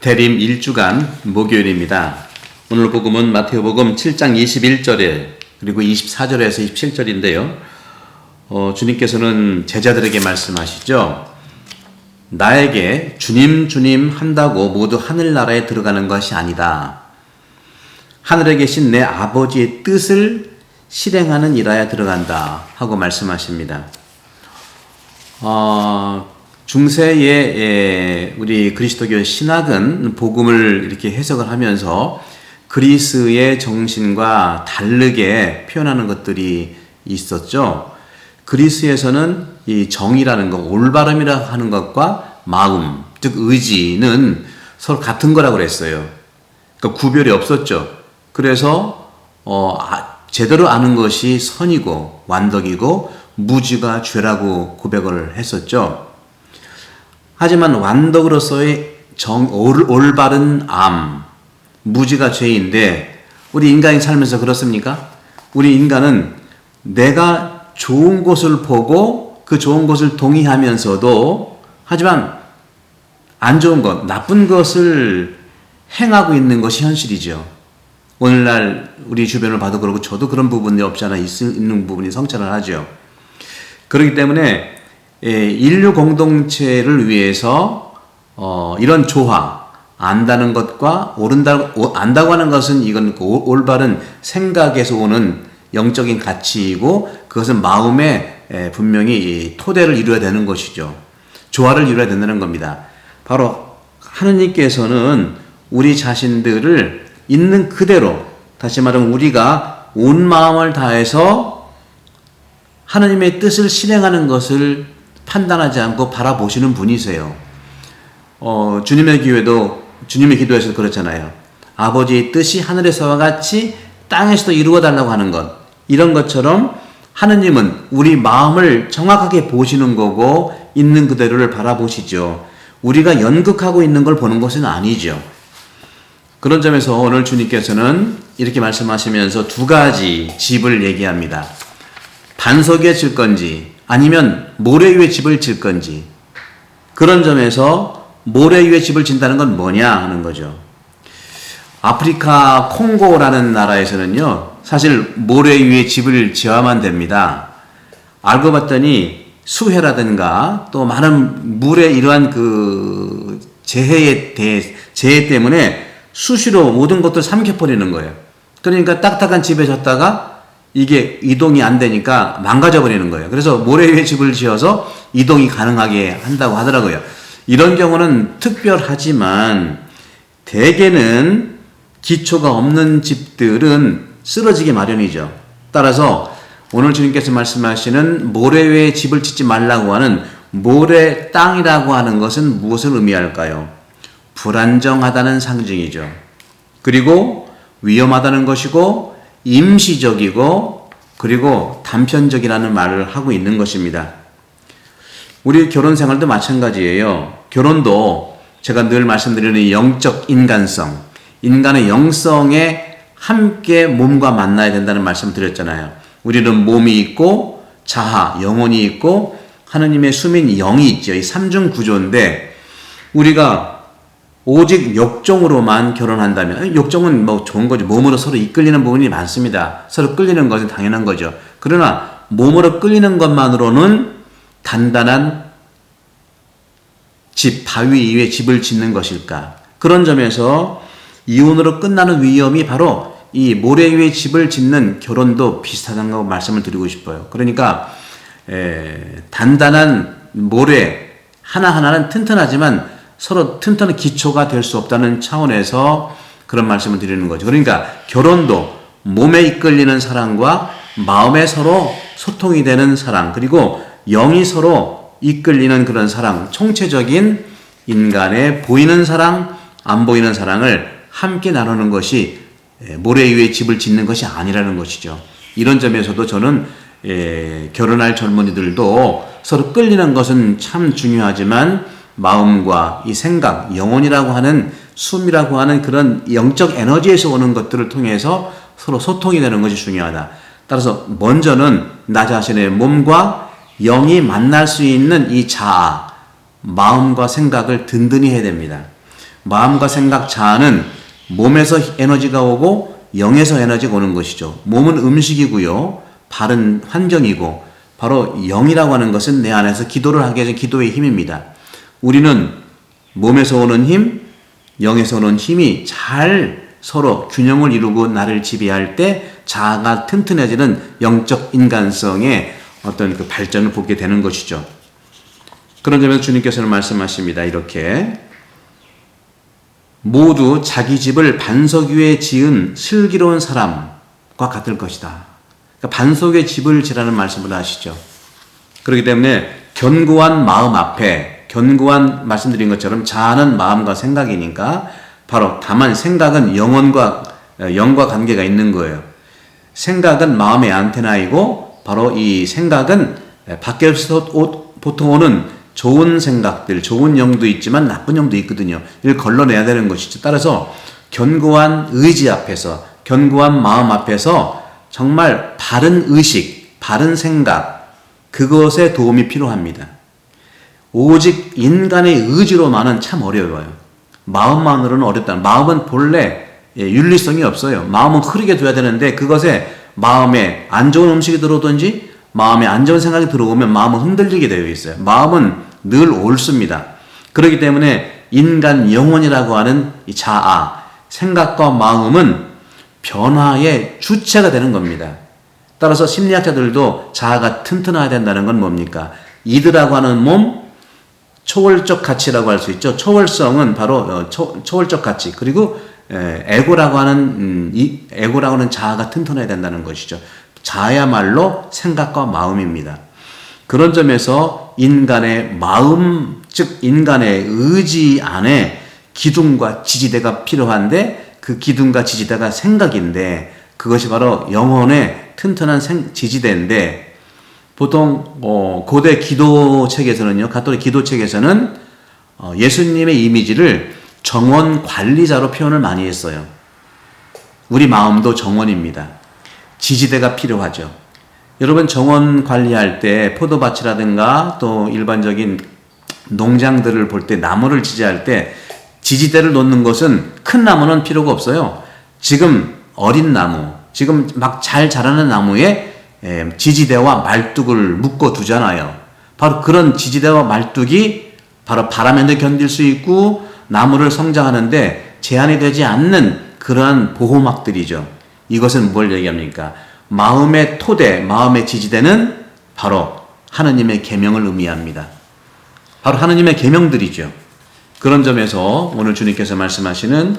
대림 1주간 목요일입니다. 오늘 복음은 마태복음 7장 21절에 그리고 24절에서 27절인데요. 주님께서는 제자들에게 말씀하시죠. 나에게 주님 주님 한다고 모두 하늘나라에 들어가는 것이 아니다. 하늘에 계신 내 아버지의 뜻을 실행하는 일하여 들어간다 하고 말씀하십니다. 중세의 우리 그리스도교 신학은 복음을 이렇게 해석을 하면서 그리스의 정신과 다르게 표현하는 것들이 있었죠. 그리스에서는 이 정이라는 것, 올바름이라고 하는 것과 마음, 즉 의지는 서로 같은 거라고 그랬어요. 그러니까 구별이 없었죠. 그래서 제대로 아는 것이 선이고 완덕이고 무지가 죄라고 고백을 했었죠. 하지만 완덕으로서의 올바른 암, 무지가 죄인데 우리 인간이 살면서 그렇습니까? 우리 인간은 내가 좋은 것을 보고 그 좋은 것을 동의하면서도 하지만 안 좋은 것, 나쁜 것을 행하고 있는 것이 현실이죠. 오늘날 우리 주변을 봐도 그렇고 저도 그런 부분이 없지 않아 있는 부분이 성찰을 하죠. 그렇기 때문에 인류 공동체를 위해서 이런 조화, 안다는 것과 안다고 하는 것은 이건 올바른 생각에서 오는 영적인 가치이고 그것은 마음에 분명히 토대를 이루어야 되는 것이죠. 조화를 이루어야 된다는 겁니다. 바로 하느님께서는 우리 자신들을 있는 그대로, 다시 말하면 우리가 온 마음을 다해서 하느님의 뜻을 실행하는 것을 판단하지 않고 바라보시는 분이세요. 주님의 기도에서 그렇잖아요. 아버지의 뜻이 하늘에서와 같이 땅에서도 이루어 달라고 하는 것. 이런 것처럼 하느님은 우리 마음을 정확하게 보시는 거고 있는 그대로를 바라보시죠. 우리가 연극하고 있는 걸 보는 것은 아니죠. 그런 점에서 오늘 주님께서는 이렇게 말씀하시면서 두 가지 집을 얘기합니다. 반석 위에 질 건지 아니면 모래 위에 집을 질 건지. 그런 점에서 모래 위에 집을 진다는 건 뭐냐 하는 거죠. 아프리카 콩고라는 나라에서는요, 사실 모래 위에 집을 지어야만 됩니다. 알고 봤더니 수해라든가 또 많은 물의 이러한 그 재해 때문에 수시로 모든 것들 삼켜버리는 거예요. 그러니까 딱딱한 집에 졌다가 이게 이동이 안 되니까 망가져 버리는 거예요. 그래서 모래 위에 집을 지어서 이동이 가능하게 한다고 하더라고요. 이런 경우는 특별하지만 대개는 기초가 없는 집들은 쓰러지기 마련이죠. 따라서 오늘 주님께서 말씀하시는 모래 위에 집을 짓지 말라고 하는 모래 땅이라고 하는 것은 무엇을 의미할까요? 불안정하다는 상징이죠. 그리고 위험하다는 것이고 임시적이고 그리고 단편적이라는 말을 하고 있는 것입니다. 우리 결혼 생활도 마찬가지예요. 결혼도 제가 늘 말씀드리는 영적 인간성, 인간의 영성에 함께 몸과 만나야 된다는 말씀을 드렸잖아요. 우리는 몸이 있고 자아, 영혼이 있고 하느님의 숨인 영이 있죠. 이 삼중 구조인데 우리가 오직 욕정으로만 결혼한다면, 욕정은 뭐 좋은 거죠. 몸으로 서로 이끌리는 부분이 많습니다. 서로 끌리는 것은 당연한 거죠. 그러나 몸으로 끌리는 것만으로는 단단한 집, 바위 위에 집을 짓는 것일까? 그런 점에서 이혼으로 끝나는 위험이 바로 이 모래 위에 집을 짓는 결혼도 비슷하다고 말씀을 드리고 싶어요. 그러니까 단단한 모래 하나하나는 튼튼하지만 서로 튼튼한 기초가 될 수 없다는 차원에서 그런 말씀을 드리는 거죠. 그러니까 결혼도 몸에 이끌리는 사랑과 마음에 서로 소통이 되는 사랑, 그리고 영이 서로 이끌리는 그런 사랑, 총체적인 인간의 보이는 사랑, 안 보이는 사랑을 함께 나누는 것이 모래 위에 집을 짓는 것이 아니라는 것이죠. 이런 점에서도 저는 결혼할 젊은이들도 서로 끌리는 것은 참 중요하지만 마음과 이 생각, 영혼이라고 하는 숨이라고 하는 그런 영적 에너지에서 오는 것들을 통해서 서로 소통이 되는 것이 중요하다. 따라서 먼저는 나 자신의 몸과 영이 만날 수 있는 이 자아, 마음과 생각을 든든히 해야 됩니다. 마음과 생각 자아는 몸에서 에너지가 오고 영에서 에너지가 오는 것이죠. 몸은 음식이고요. 발은 환경이고 바로 영이라고 하는 것은 내 안에서 기도를 하게 해준 기도의 힘입니다. 우리는 몸에서 오는 힘, 영에서 오는 힘이 잘 서로 균형을 이루고 나를 지배할 때 자아가 튼튼해지는 영적 인간성의 어떤 그 발전을 보게 되는 것이죠. 그런 점에서 주님께서는 말씀하십니다. 이렇게 모두 자기 집을 반석 위에 지은 슬기로운 사람과 같을 것이다. 그러니까 반석에 집을 지라는 말씀을 하시죠. 그렇기 때문에 견고한 마음 앞에 견고한 말씀드린 것처럼 자아는 마음과 생각이니까 바로 다만 생각은 영과 관계가 있는 거예요. 생각은 마음의 안테나이고 바로 이 생각은 밖에서 보통 오는 좋은 생각들, 좋은 영도 있지만 나쁜 영도 있거든요. 이걸 걸러내야 되는 것이죠. 따라서 견고한 의지 앞에서, 견고한 마음 앞에서 정말 바른 의식, 바른 생각, 그것에 도움이 필요합니다. 오직 인간의 의지로만은 참 어려워요. 마음만으로는 어렵다. 마음은 본래 윤리성이 없어요. 마음은 흐르게 둬야 되는데 그것에 마음에 안 좋은 음식이 들어오든지 마음에 안 좋은 생각이 들어오면 마음은 흔들리게 되어 있어요. 마음은 늘 옳습니다. 그렇기 때문에 인간 영혼이라고 하는 이 자아, 생각과 마음은 변화의 주체가 되는 겁니다. 따라서 심리학자들도 자아가 튼튼해야 된다는 건 뭡니까? 이드라고 하는 몸, 초월적 가치라고 할 수 있죠. 초월성은 바로 초월적 가치, 그리고 에고라고 하는 자아가 튼튼해야 된다는 것이죠. 자야말로 생각과 마음입니다. 그런 점에서 인간의 마음, 즉 인간의 의지 안에 기둥과 지지대가 필요한데 그 기둥과 지지대가 생각인데 그것이 바로 영혼의 튼튼한 지지대인데 보통 고대 기도책에서는요, 가톨릭 기도책에서는 예수님의 이미지를 정원 관리자로 표현을 많이 했어요. 우리 마음도 정원입니다. 지지대가 필요하죠. 여러분 정원 관리할 때 포도밭이라든가 또 일반적인 농장들을 볼 때 나무를 지지할 때 지지대를 놓는 것은 큰 나무는 필요가 없어요. 지금 어린 나무, 지금 막 잘 자라는 나무에 지지대와 말뚝을 묶어 두잖아요. 바로 그런 지지대와 말뚝이 바로 바람에도 견딜 수 있고 나무를 성장하는데 제한이 되지 않는 그러한 보호막들이죠. 이것은 뭘 얘기합니까? 마음의 토대, 마음의 지지대는 바로 하느님의 계명을 의미합니다. 바로 하느님의 계명들이죠. 그런 점에서 오늘 주님께서 말씀하시는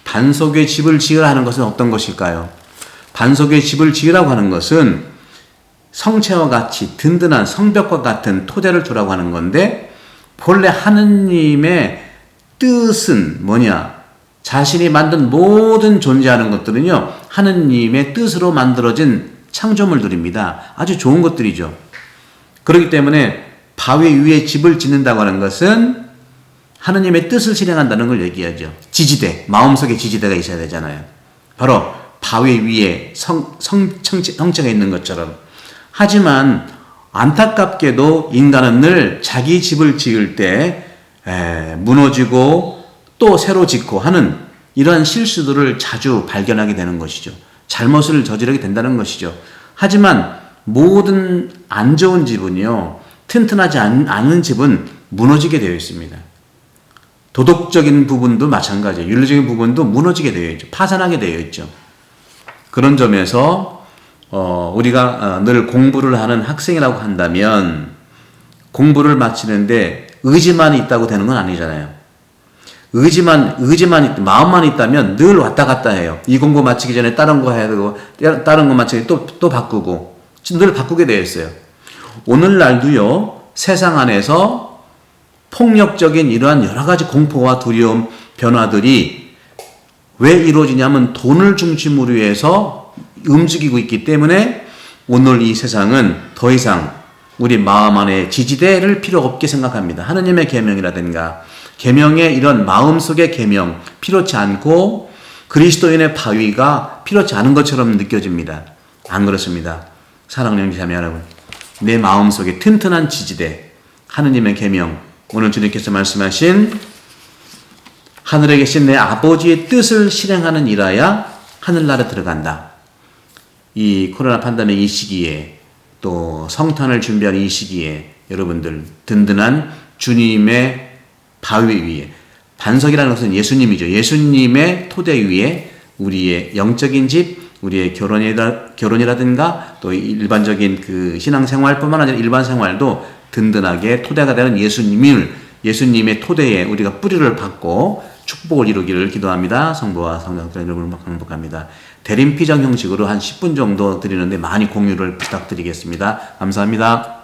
반석에 집을 지으라 하는 것은 어떤 것일까요? 반석에 집을 지으라고 하는 것은 성체와 같이 든든한 성벽과 같은 토대를 두라고 하는 건데 본래 하느님의 뜻은 뭐냐? 자신이 만든 모든 존재하는 것들은요, 하느님의 뜻으로 만들어진 창조물들입니다. 아주 좋은 것들이죠. 그렇기 때문에 바위 위에 집을 짓는다고 하는 것은 하느님의 뜻을 실행한다는 걸 얘기하죠. 지지대, 마음속에 지지대가 있어야 되잖아요. 바로 바위 위에 성체가 있는 것처럼. 하지만 안타깝게도 인간은 늘 자기 집을 지을 때 무너지고 또 새로 짓고 하는 이러한 실수들을 자주 발견하게 되는 것이죠. 잘못을 저지르게 된다는 것이죠. 하지만 모든 안 좋은 집은요, 튼튼하지 않은 집은 무너지게 되어 있습니다. 도덕적인 부분도 마찬가지예요. 윤리적인 부분도 무너지게 되어 있죠. 파산하게 되어 있죠. 그런 점에서 우리가 늘 공부를 하는 학생이라고 한다면 공부를 마치는데 의지만 있다고 되는 건 아니잖아요. 마음만 있다면 늘 왔다 갔다 해요. 이 공부 마치기 전에 다른 거 해야 되고, 다른 거 마치기 또 바꾸고, 늘 바꾸게 되어 있어요. 오늘날도요, 세상 안에서 폭력적인 이러한 여러 가지 공포와 두려움, 변화들이 왜 이루어지냐면 돈을 중심으로 해서 움직이고 있기 때문에 오늘 이 세상은 더 이상 우리 마음 안에 지지대를 필요 없게 생각합니다. 하느님의 계명이라든가 계명의 이런 마음속의 계명 필요치 않고 그리스도인의 바위가 필요치 않은 것처럼 느껴집니다. 안 그렇습니다. 사랑하는 형제자매 여러분, 내 마음속에 튼튼한 지지대 하느님의 계명, 오늘 주님께서 말씀하신 하늘에 계신 내 아버지의 뜻을 실행하는 일하야 하늘나라 들어간다. 이 코로나 팬데믹 이 시기에 또 성탄을 준비하는 이 시기에 여러분들 든든한 주님의 바위 위에, 반석이라는 것은 예수님이죠. 예수님의 토대 위에 우리의 영적인 집, 우리의 결혼이라든가 또 일반적인 그 신앙생활뿐만 아니라 일반 생활도 든든하게 토대가 되는 예수님의 토대에 우리가 뿌리를 받고 축복을 이루기를 기도합니다. 성부와 성령과 여러분을 행복합니다. 대림피정 형식으로 한 10분 정도 드리는데 많이 공유를 부탁드리겠습니다. 감사합니다.